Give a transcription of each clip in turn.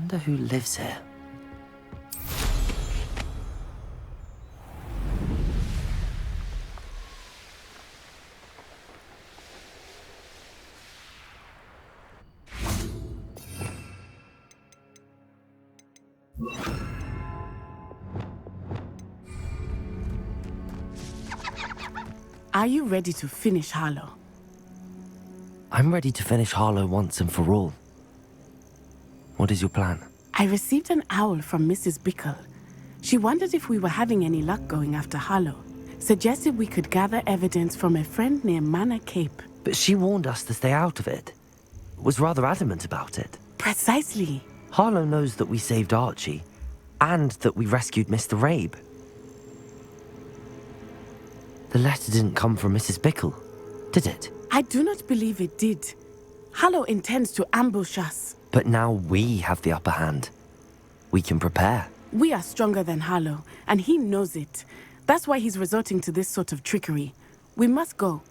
wonder who lives here. Are you ready to finish Harlow? I'm ready to finish Harlow once and for all. What is your plan? I received an owl from Mrs. Bickle. She wondered if we were having any luck going after Harlow. Suggested we could gather evidence from a friend near Manor Cape. But she warned us to stay out of it. Was rather adamant about it. Precisely. Harlow knows that we saved Archie, and that we rescued Mr. Rabe. The letter didn't come from Mrs. Bickle, did it? I do not believe it did. Harlow intends to ambush us. But now we have the upper hand. We can prepare. We are stronger than Harlow, and he knows it. That's why he's resorting to this sort of trickery. We must go.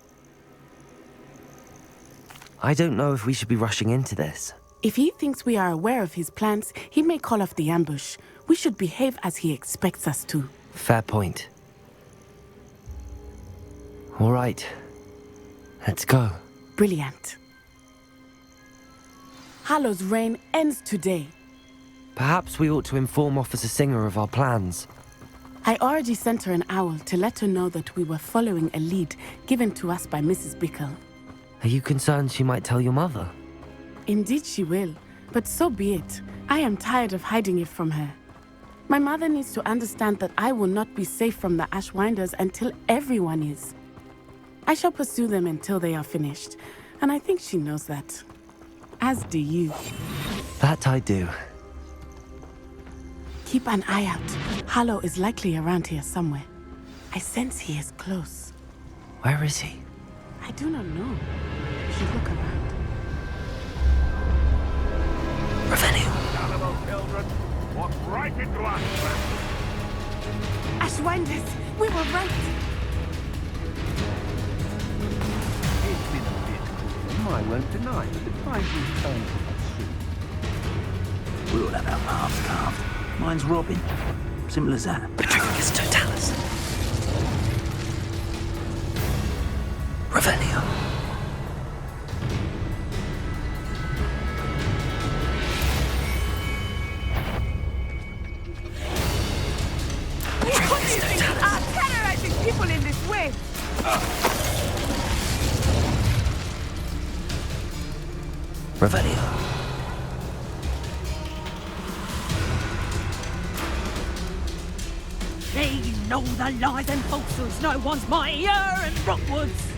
I don't know if we should be rushing into this. If he thinks we are aware of his plans, he may call off the ambush. We should behave as he expects us to. Fair point. All right. Let's go. Brilliant. Harlow's reign ends today. Perhaps we ought to inform Officer Singer of our plans. I already sent her an owl to let her know that we were following a lead given to us by Mrs. Bickle. Are you concerned she might tell your mother? Indeed she will, but so be it. I am tired of hiding it from her. My mother needs to understand that I will not be safe from the Ashwinders until everyone is. I shall pursue them until they are finished, and I think she knows that. As do you. That I do. Keep an eye out. Harlow is likely around here somewhere. I sense he is close. Where is he? I do not know. We should look around. Revenue. Children, walk right into us. Ashwinders! We were right! It's been a bit grim, I won't deny, but the tide will turn to us soon. We all have our paths carved. Mine's Robin. Simple as that. Patricius Totalis. Revenue. Terrorizing people in this way! Revenue. They know the lies and falsehoods. No one's mightier and Rockwoods.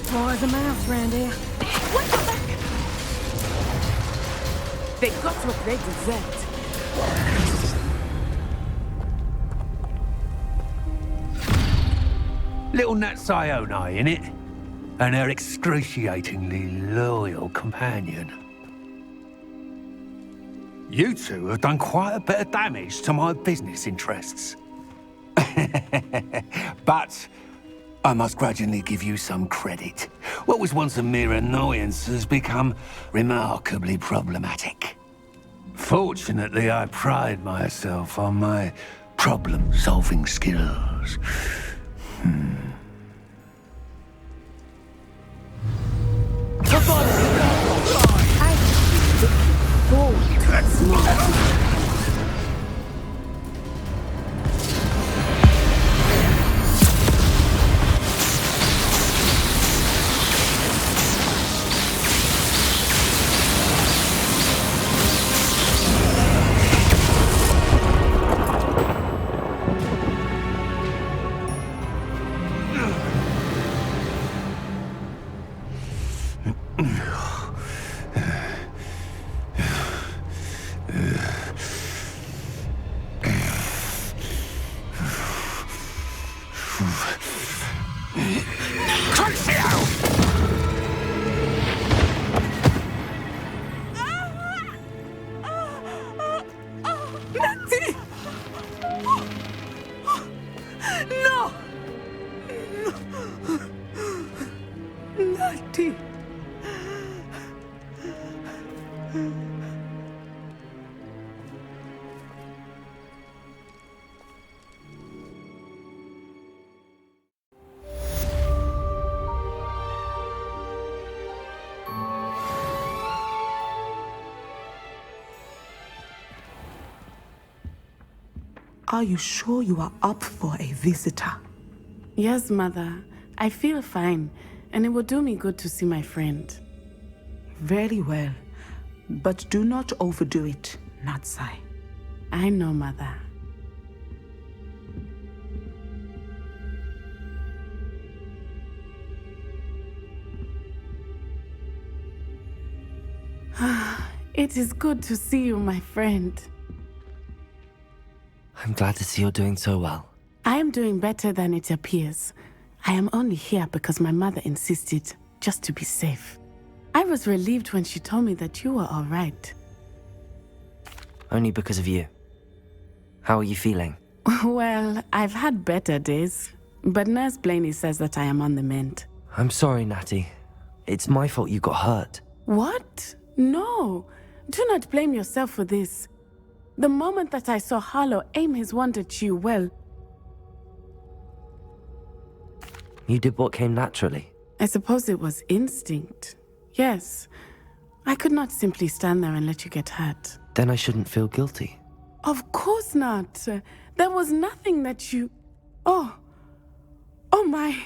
Dry as a mouse round here. What the fuck? They got what they deserved. Little Nat Sioni, innit? And her excruciatingly loyal companion. You two have done quite a bit of damage to my business interests. But I must grudgingly give you some credit. What was once a mere annoyance has become remarkably problematic. Fortunately, I pride myself on my problem-solving skills. Are you sure you are up for a visitor? Yes, Mother. I feel fine, and it will do me good to see my friend. Very well. But do not overdo it, Natsai. I know, Mother. It is good to see you, my friend. I'm glad to see you're doing so well. I am doing better than it appears. I am only here because my mother insisted, just to be safe. I was relieved when she told me that you were all right. Only because of you. How are you feeling? Well, I've had better days, but Nurse Blaney says that I am on the mend. I'm sorry, Natty. It's my fault you got hurt. What? No. Do not blame yourself for this. The moment that I saw Harlow aim his wand at you, well... You did what came naturally. I suppose it was instinct. Yes. I could not simply stand there and let you get hurt. Then I shouldn't feel guilty. Of course not. There was nothing that you... Oh my...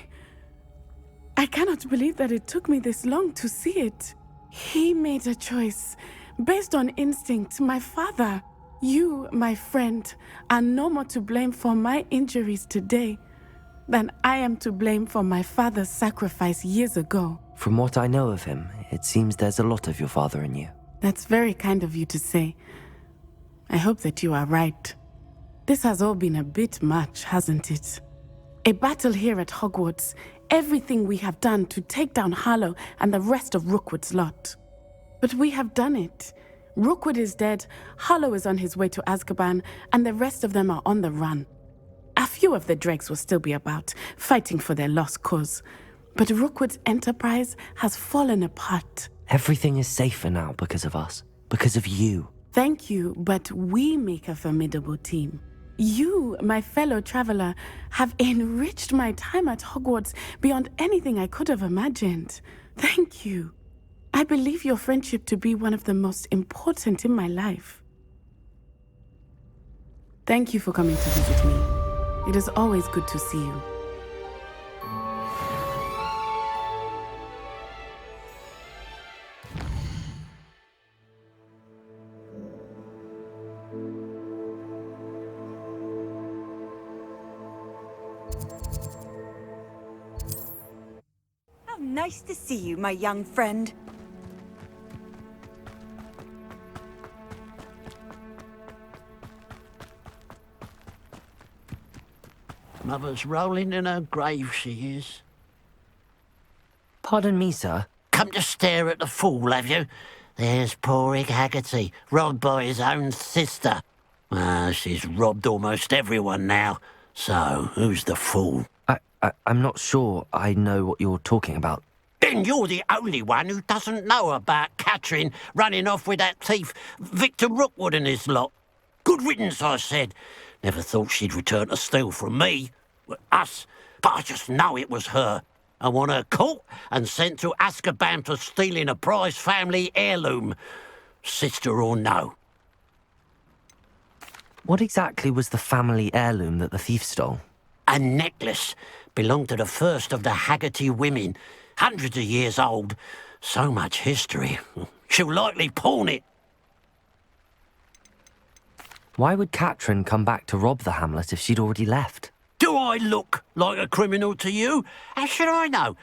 I cannot believe that it took me this long to see it. He made a choice. Based on instinct, my father... You, my friend, are no more to blame for my injuries today than I am to blame for my father's sacrifice years ago. From what I know of him, it seems there's a lot of your father in you. That's very kind of you to say. I hope that you are right. This has all been a bit much, hasn't it? A battle here at Hogwarts, everything we have done to take down Harlow and the rest of Rookwood's lot. But we have done it. Rookwood is dead, Harlow is on his way to Azkaban, and the rest of them are on the run. A few of the dregs will still be about, fighting for their lost cause. But Rookwood's enterprise has fallen apart. Everything is safer now because of us. Because of you. Thank you, but we make a formidable team. You, my fellow traveler, have enriched my time at Hogwarts beyond anything I could have imagined. Thank you. I believe your friendship to be one of the most important in my life. Thank you for coming to visit me. It is always good to see you. How nice to see you, my young friend. Mother's rolling in her grave, she is. Pardon me, sir. Come to stare at the fool, have you? There's poor Ig Haggerty, robbed by his own sister. She's robbed almost everyone now. So, who's the fool? I'm not sure I know what you're talking about. Then you're the only one who doesn't know about Catherine running off with that thief, Victor Rookwood and his lot. Good riddance, I said. Never thought she'd return to steal from me, us, but I just know it was her. I want her caught and sent to Azkaban for stealing a prize family heirloom, sister or no. What exactly was the family heirloom that the thief stole? A necklace belonged to the first of the Haggerty women, hundreds of years old. So much history. She'll likely pawn it. Why would Catherine come back to rob the hamlet if she'd already left? Do I look like a criminal to you? How should I know?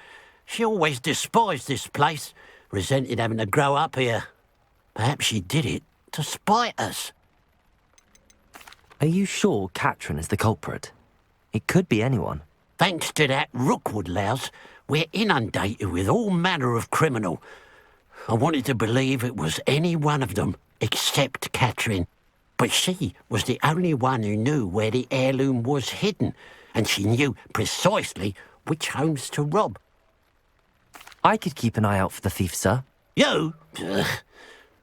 She always despised this place, resented having to grow up here. Perhaps she did it to spite us. Are you sure Catherine is the culprit? It could be anyone. Thanks to that Rookwood louse, we're inundated with all manner of criminal. I wanted to believe it was any one of them, except Catherine. But she was the only one who knew where the heirloom was hidden, and she knew precisely which homes to rob. I could keep an eye out for the thief, sir. You? Ugh.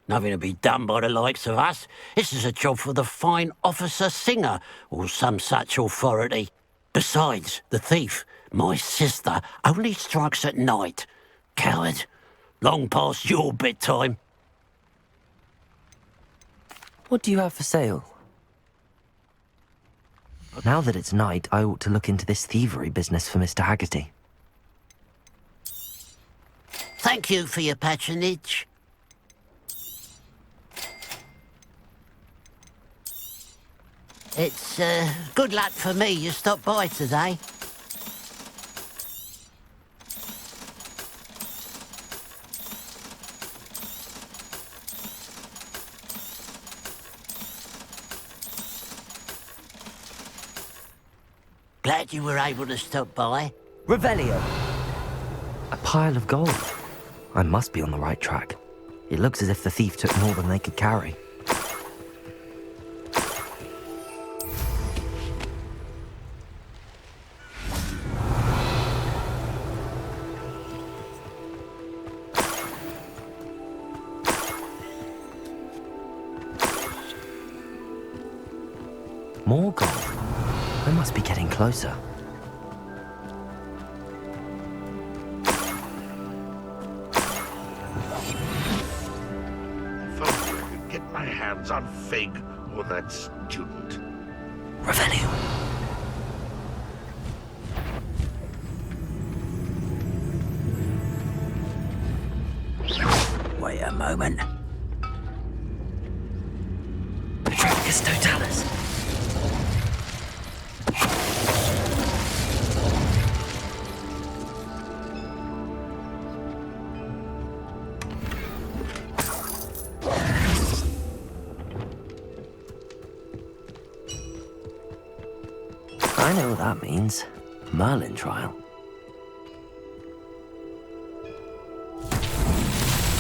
Nothing to be done by the likes of us. This is a job for the fine officer Singer, or some such authority. Besides, the thief, my sister, only strikes at night. Coward. Long past your bedtime. What do you have for sale? Now that it's night, I ought to look into this thievery business for Mr. Haggerty. Thank you for your patronage. It's good luck for me you stopped by today. Glad you were able to stop by. Revelio! A pile of gold. I must be on the right track. It looks as if the thief took more than they could carry. More gold. I must be getting closer. If only I could get my hands on Fig or that student. Revelio. Wait a moment. Petricus Totalis. I know what that means. Merlin trial.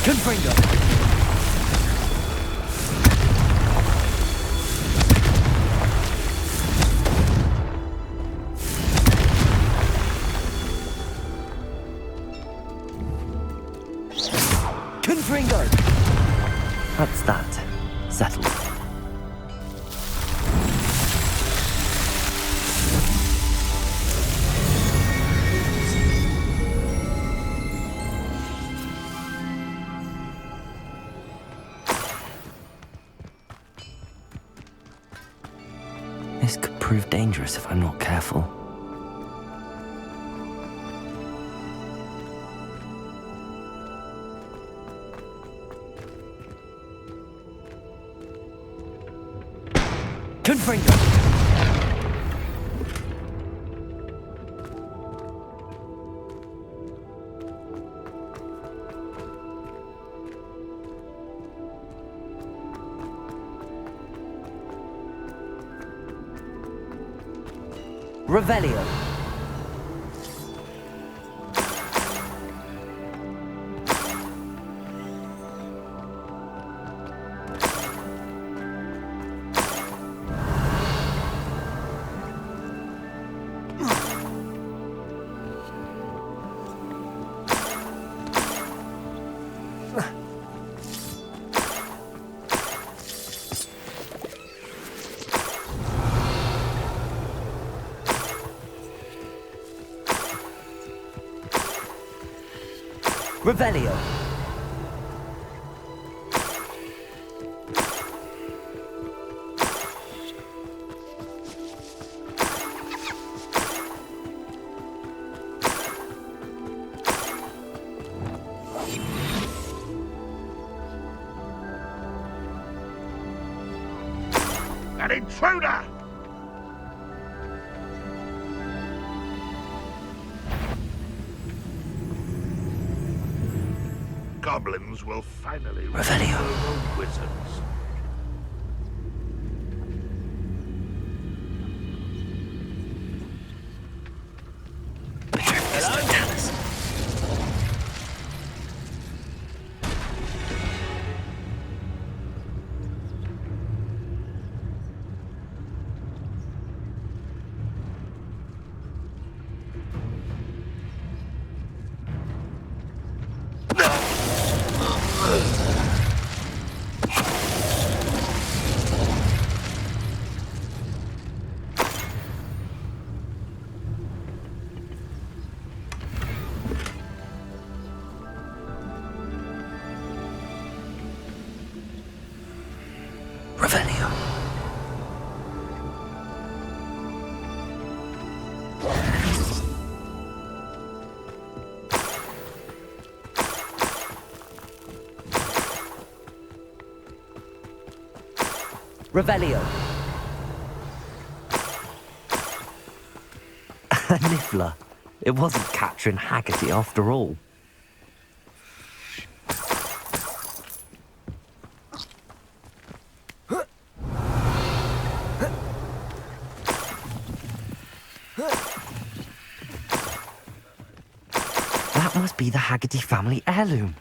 Confringo! Confringo! That's that. Settled. This could prove dangerous if I'm not careful. Confringo! Revelio. Revelio. An intruder! Goblins will finally Revelio. over wizards. Petricus Totalis. Revelio. A niffler. It wasn't Catherine Haggerty after all. That must be the Haggerty family heirloom.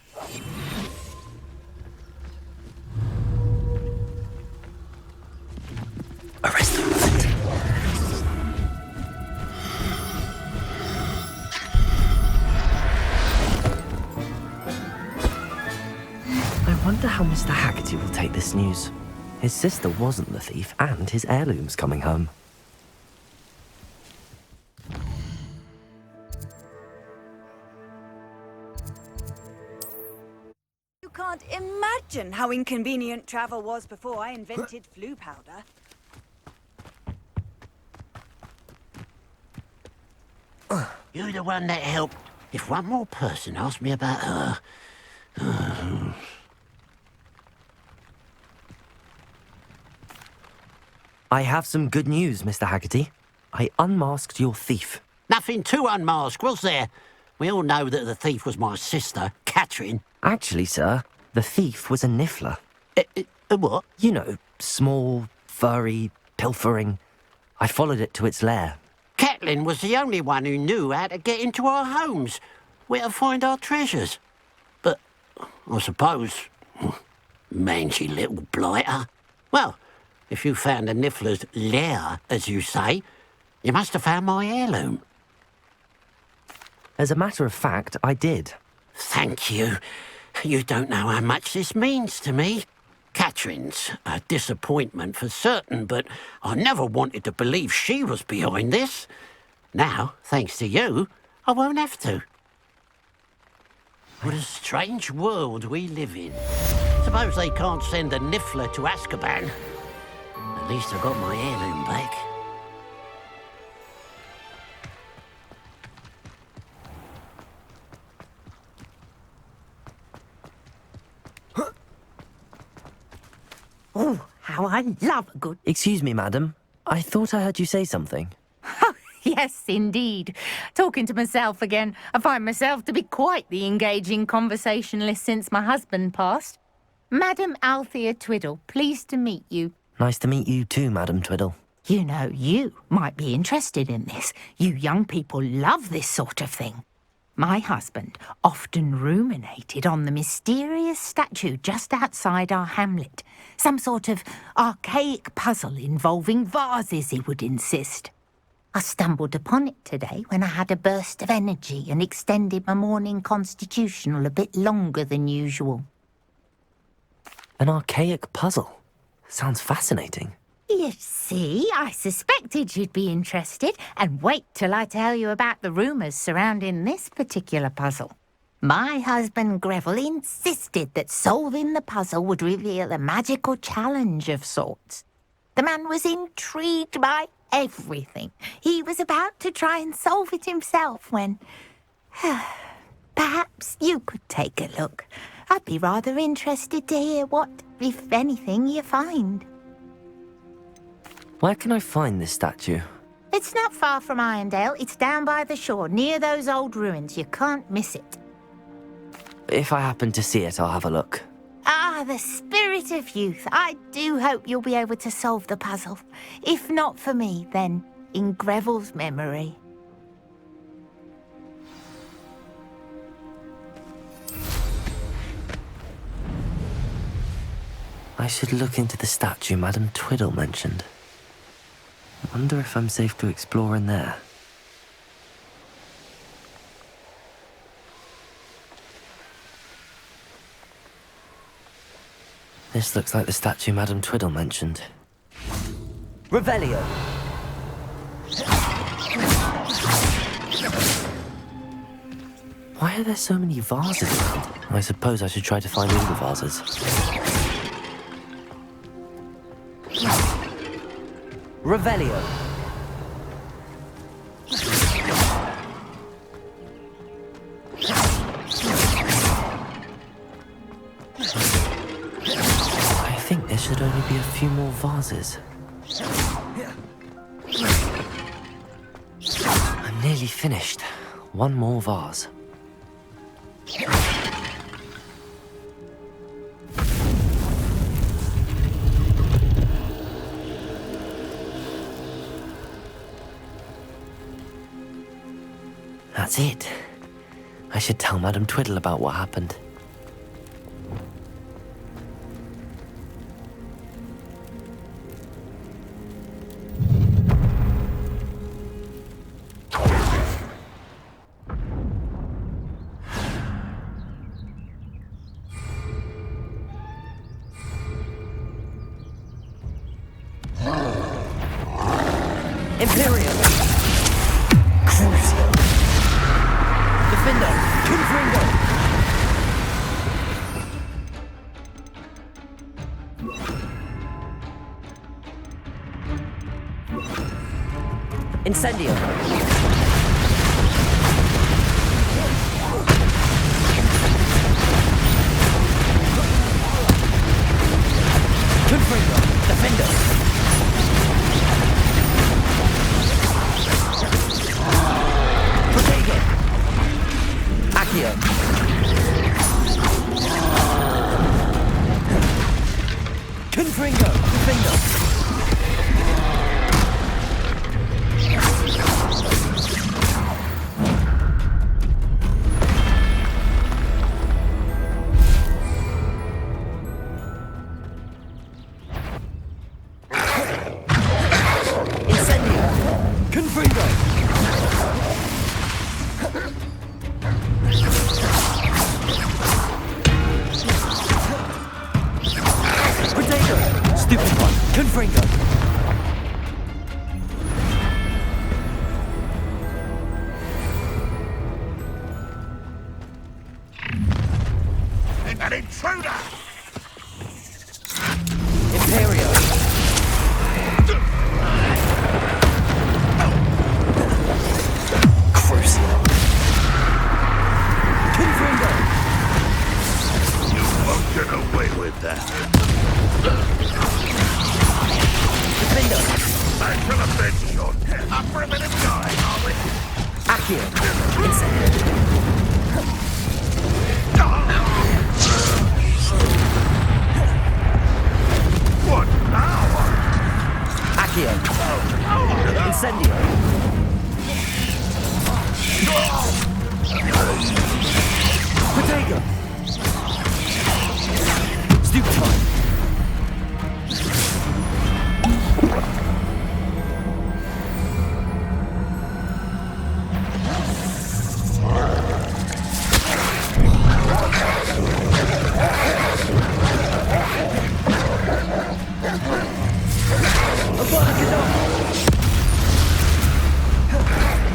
Arrest the movement. I wonder how Mr. Haggerty will take this news. His sister wasn't the thief, and his heirloom's coming home. You can't imagine how inconvenient travel was before I invented flu powder. You're the one that helped. If one more person asked me about her... I have some good news, Mr. Haggerty. I unmasked your thief. Nothing to unmask, was there? We all know that the thief was my sister, Catherine. Actually, sir, the thief was a niffler. What? You know, small, furry, pilfering. I followed it to its lair. Catelyn was the only one who knew how to get into our homes, where to find our treasures. But I suppose, mangy little blighter. Well, if you found the niffler's lair, as you say, you must have found my heirloom. As a matter of fact, I did. Thank you. You don't know how much this means to me. Catherine's a disappointment for certain, but I never wanted to believe she was behind this. Now, thanks to you, I won't have to. What a strange world we live in. Suppose they can't send a niffler to Azkaban. At least I got my heirloom back. Oh, how I love a good... Excuse me, madam. I thought I heard you say something. Oh, yes, indeed. Talking to myself again. I find myself to be quite the engaging conversationalist since my husband passed. Madam Althea Twiddle, pleased to meet you. Nice to meet you too, Madam Twiddle. You know, you might be interested in this. You young people love this sort of thing. My husband often ruminated on the mysterious statue just outside our hamlet. Some sort of archaic puzzle involving vases, he would insist. I stumbled upon it today when I had a burst of energy and extended my morning constitutional a bit longer than usual. An archaic puzzle. Sounds fascinating. You see, I suspected you'd be interested, and wait till I tell you about the rumours surrounding this particular puzzle. My husband Greville insisted that solving the puzzle would reveal a magical challenge of sorts. The man was intrigued by everything. He was about to try and solve it himself when... Perhaps you could take a look. I'd be rather interested to hear what, if anything, you find. Where can I find this statue? It's not far from Irondale. It's down by the shore, near those old ruins. You can't miss it. If I happen to see it, I'll have a look. Ah, the spirit of youth. I do hope you'll be able to solve the puzzle. If not for me, then in Greville's memory. I should look into the statue Madam Twiddle mentioned. I wonder if I'm safe to explore in there. This looks like the statue Madam Twiddle mentioned. Revelio! Why are there so many vases around? I suppose I should try to find all the vases. Revelio! I think this should only be a few more vases. I'm nearly finished. One more vase. That's it. I should tell Madame Twiddle about what happened. Imperium! Crucial! Defender! Confringo! Incendio! Confringo! Defender! Accio. Confringo. Defender. Incendio. Confringo. Stupid one! Confringo! An intruder! Imperio! Crucial! Confringo! You won't get away with that. Defender! I shall avenge your death. Up for a bit of going, are we? Accio! Incendio! What now? Accio! Incendio! Protego! Stupefy!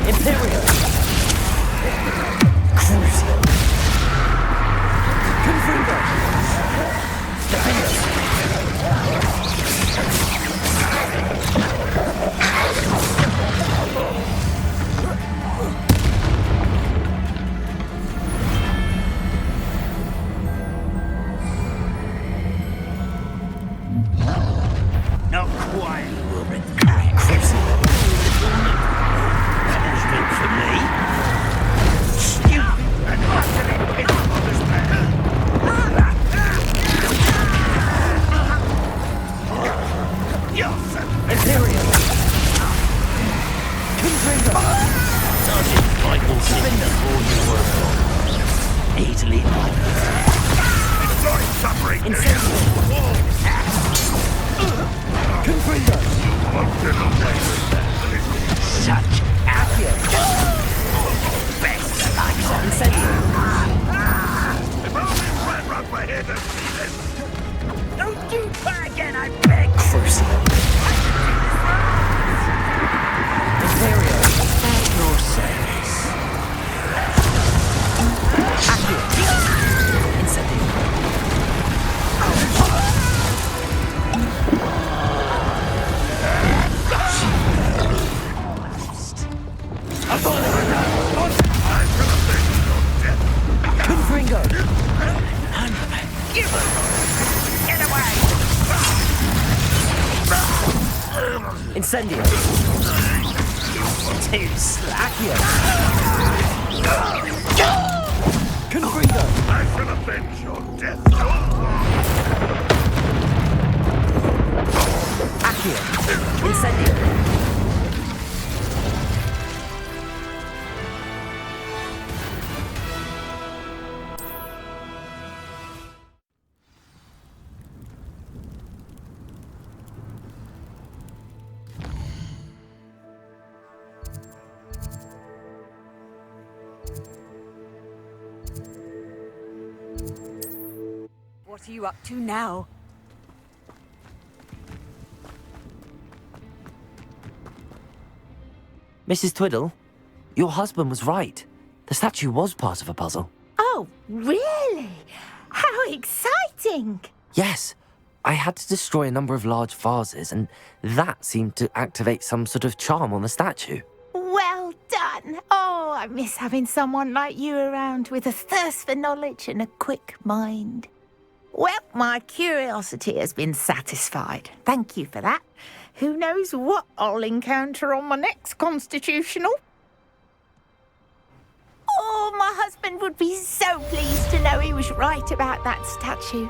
Imperial! Crucial! Confringo! Defender! Not quite, woman. Crucial! Punishment for me? Stupid and utterly pitiful as man. Imperial! Confringo! Sergeant Michael Defender. All you work on. Easily done. Enjoy suffering. Incendio! Confringo! You won't get away with that. Such Accio! best like that. Incendio! If only Red Rock were here to see this. Don't do that again, I beg. Crucial! Imperial! At your service. Accio! Incendio! I'll Incendio! Too Accio! Confringo! I shall avenge your death. Accio! Incendio! What are you up to now? Mrs. Twiddle, your husband was right. The statue was part of a puzzle. Oh, really? How exciting! Yes, I had to destroy a number of large vases, and that seemed to activate some sort of charm on the statue. Well done. Oh, I miss having someone like you around with a thirst for knowledge and a quick mind. Well, my curiosity has been satisfied. Thank you for that. Who knows what I'll encounter on my next constitutional? Oh, my husband would be so pleased to know he was right about that statue.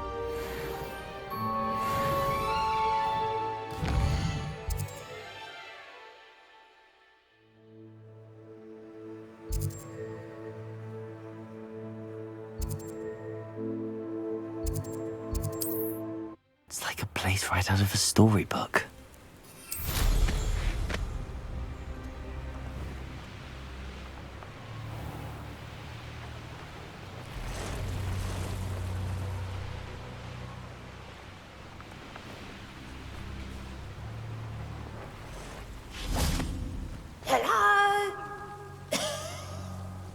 It's like a place right out of a storybook. Hello?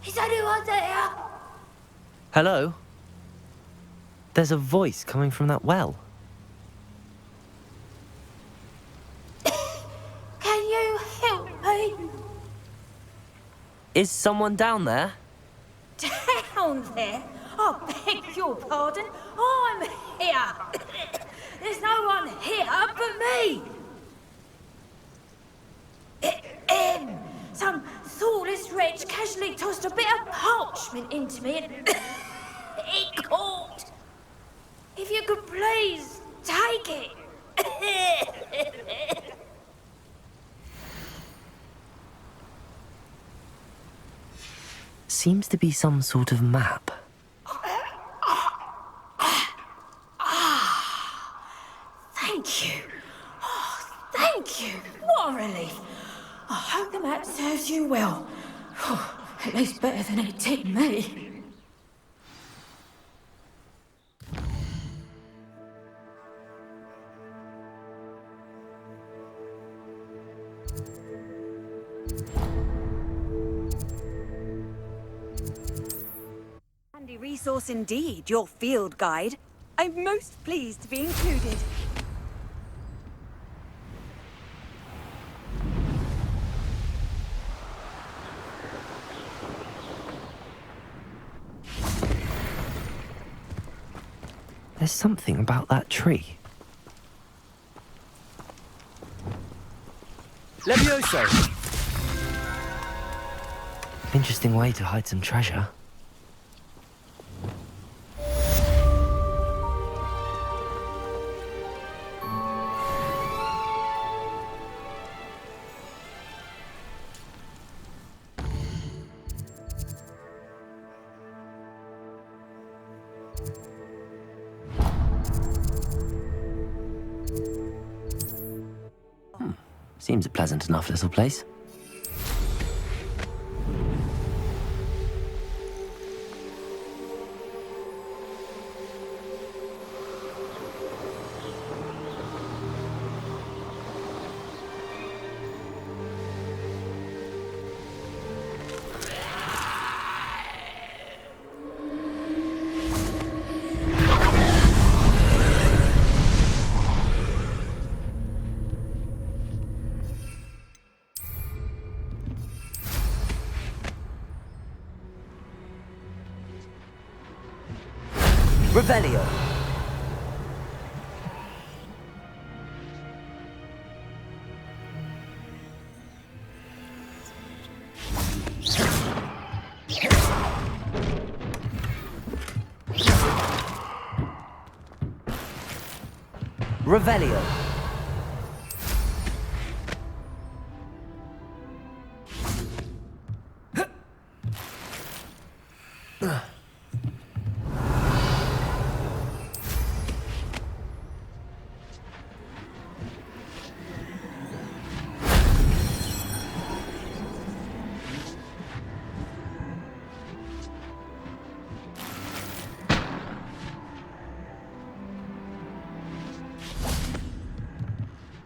Is anyone there? Hello? There's a voice coming from that well. Can you help me? Is someone down there? Down there? I beg your pardon. I'm here. There's no one here but me. Some thoughtless wretch casually tossed a bit of parchment into me and it caught. If you could please take it. Seems to be some sort of map. Thank you. Oh, thank you. What a relief. I hope the map serves you well. At least better than it did me. Handy resource indeed, your field guide. I'm most pleased to be included. There's something about that tree. Levioso! Interesting way to hide some treasure. Seems a pleasant enough little place. Revelio. Revelio.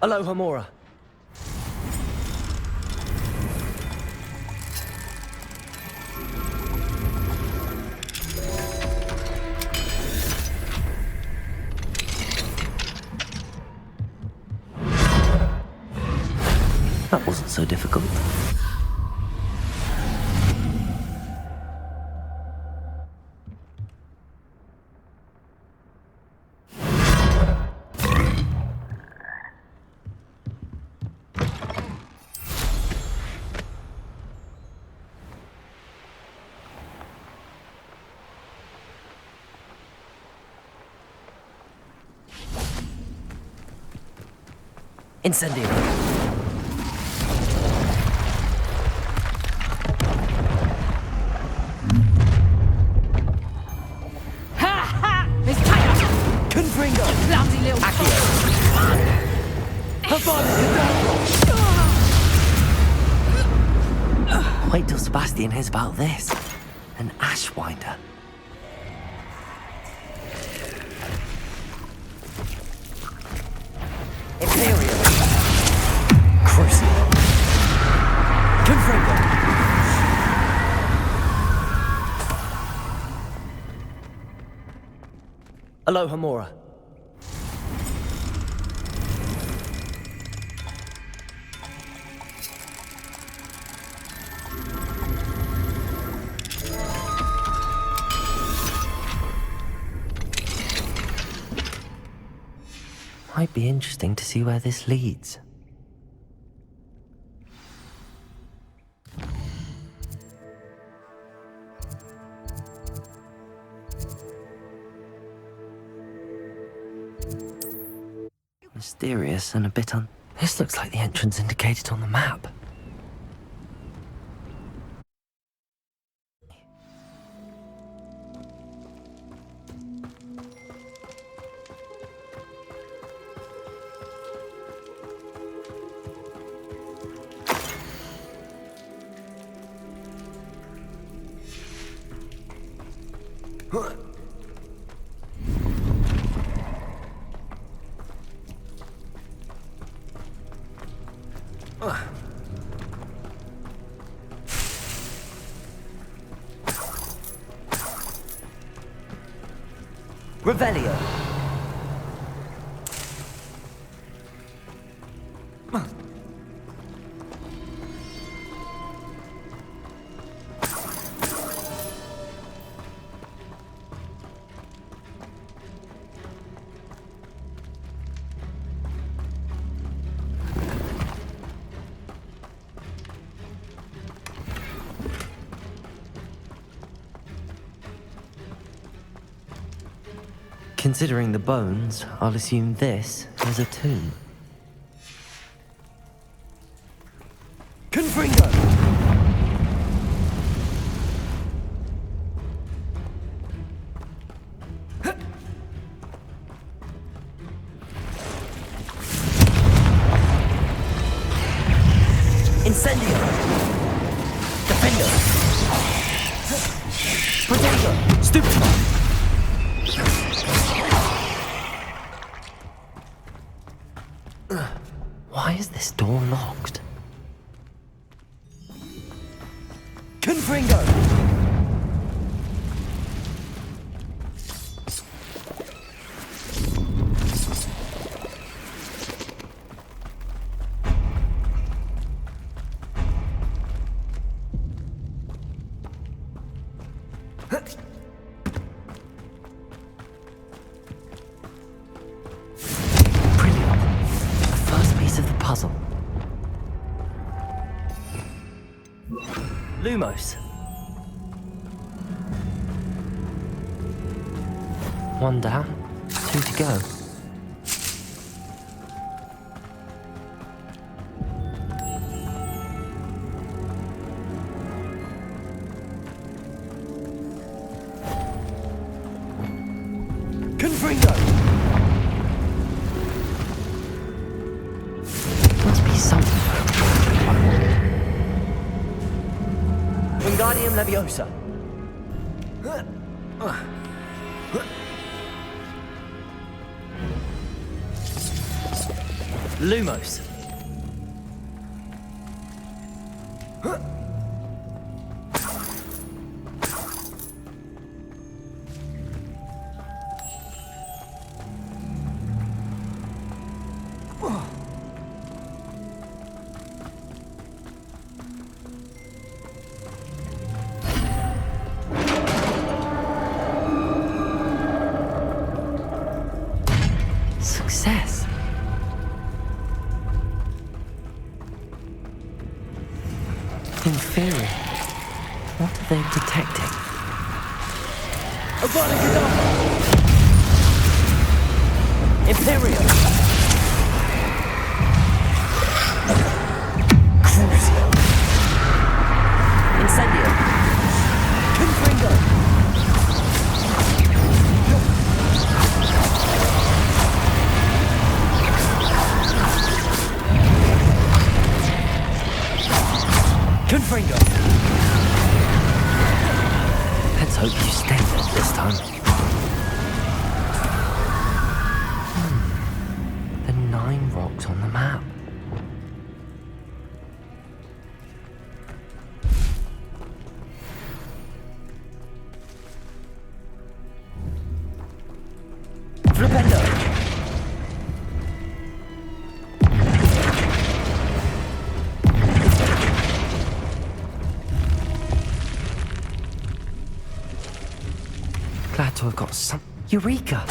Aloha Mora. That wasn't so difficult. Incendio. Miss Tiger! Confringo. Clumsy little Accio. Wait till Sebastian hears about this. An Ashwinder. Imperial. Crucible. Confringo. Aloha Mora. Might be interesting to see where this leads. Mysterious and a bit This looks like the entrance indicated on the map. Revelio. Considering the bones, I'll assume this is a tomb. Confringo! Incendio! Defender! Protego! Stupefy! Why is this door locked? Confringo! Puzzle. Lumos. One down, two to go. Confringo! Must be something. Wingardium Leviosa. Lumos. Success. Inferior. What are they detecting? Imperial. Crucio. Incendio. Confringo. Confringo. Let's hope you stay there this time. The 9 rocks on the map. Flipendo. Glad to have got some. Eureka!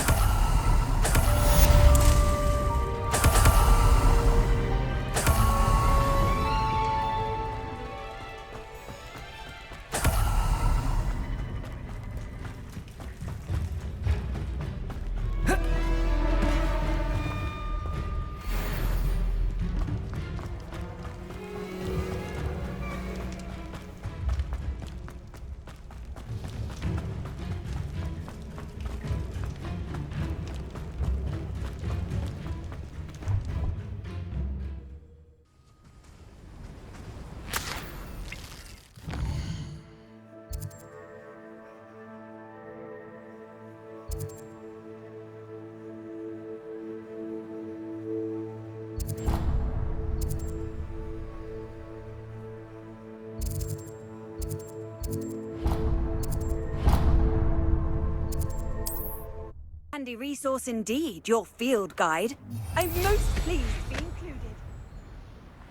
Handy resource indeed, your field guide. I'm most pleased to be included.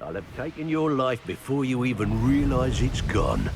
I'll have taken your life before you even realize it's gone.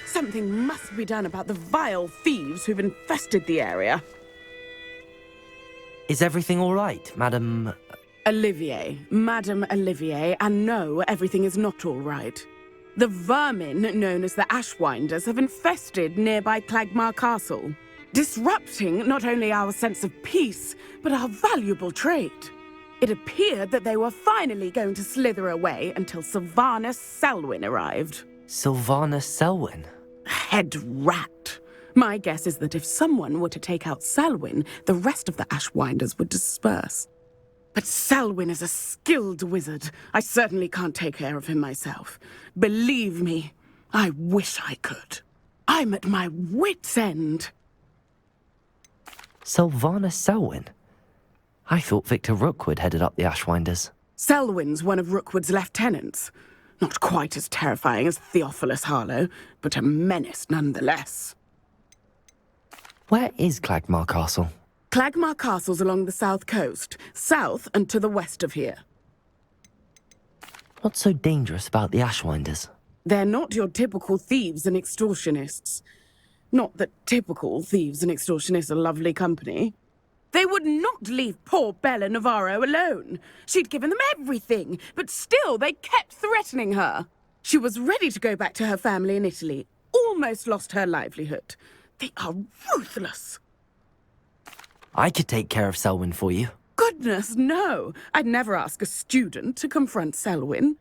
Something must be done about the vile thieves who've infested the area. Is everything all right, Madam? Olivier, Madame Olivier, and no, everything is not all right. The vermin known as the Ashwinders have infested nearby Clagmar Castle, disrupting not only our sense of peace, but our valuable trade. It appeared that they were finally going to slither away until Sylvanus Selwyn arrived. Sylvanus Selwyn? Head rat. My guess is that if someone were to take out Selwyn, the rest of the Ashwinders would disperse. But Selwyn is a skilled wizard. I certainly can't take care of him myself. Believe me, I wish I could. I'm at my wit's end. Sylvana Selwyn? I thought Victor Rookwood headed up the Ashwinders. Selwyn's one of Rookwood's lieutenants. Not quite as terrifying as Theophilus Harlow, but a menace nonetheless. Where is Clagmar Castle? Clagmar Castle's along the south coast, south and to the west of here. What's so dangerous about the Ashwinders? They're not your typical thieves and extortionists. Not that typical thieves and extortionists are lovely company. They would not leave poor Bella Navarro alone. She'd given them everything, but still they kept threatening her. She was ready to go back to her family in Italy, almost lost her livelihood. They are ruthless. I could take care of Selwyn for you. Goodness, no. I'd never ask a student to confront Selwyn.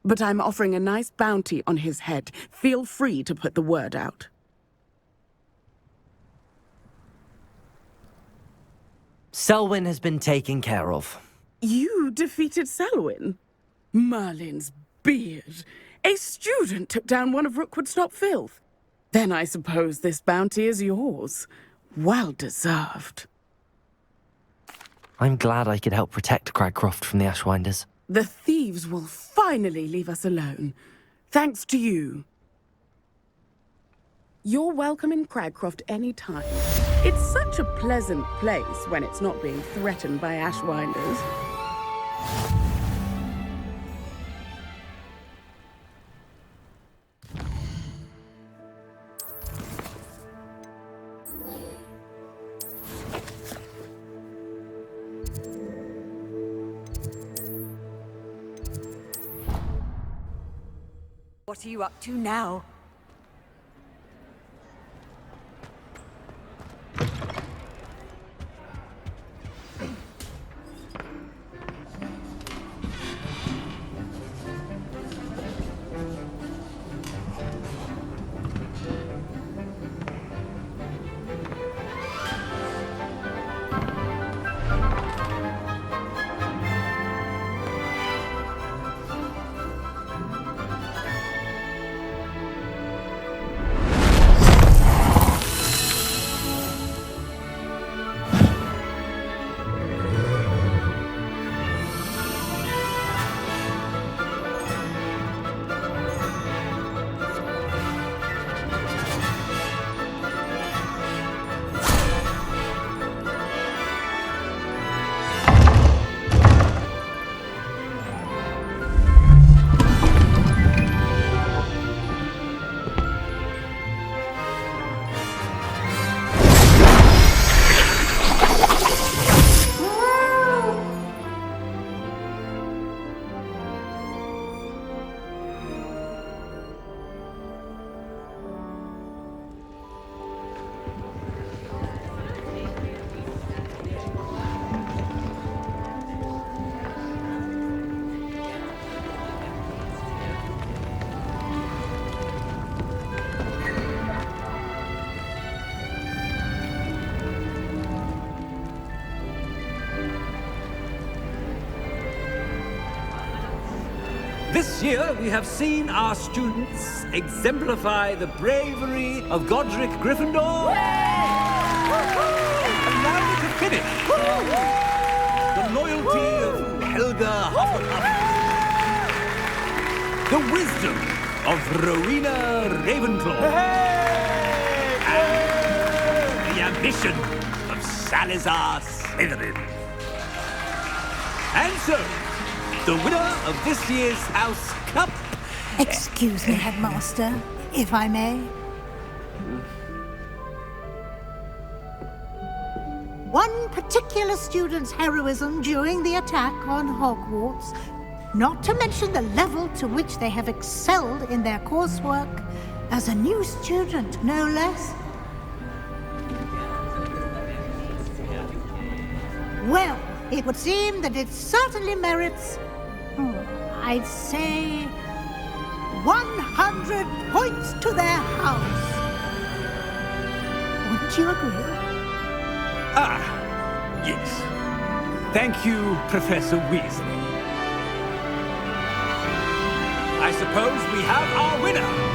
But I'm offering a nice bounty on his head. Feel free to put the word out. Selwyn has been taken care of. You defeated Selwyn? Merlin's beard. A student took down one of Rookwood's top filth. Then I suppose this bounty is yours. Well deserved. I'm glad I could help protect Cragcroft from the Ashwinders. The thieves will finally leave us alone. Thanks to you. You're welcome in Cragcroft any time. It's such a pleasant place when it's not being threatened by Ashwinders. What are you up to now? This year, we have seen our students exemplify the bravery of Godric Gryffindor. And now we can finish. The loyalty of Helga Hufflepuff. The wisdom of Rowena Ravenclaw. And the ambition of Salazar Slytherin. And so, the winner of this year's House Cup... Excuse me, Headmaster, if I may. One particular student's heroism during the attack on Hogwarts, not to mention the level to which they have excelled in their coursework, as a new student, no less. Well, it would seem that it certainly merits... I'd say 100 points to their house. Wouldn't you agree? Ah, yes. Thank you, Professor Weasley. I suppose we have our winner.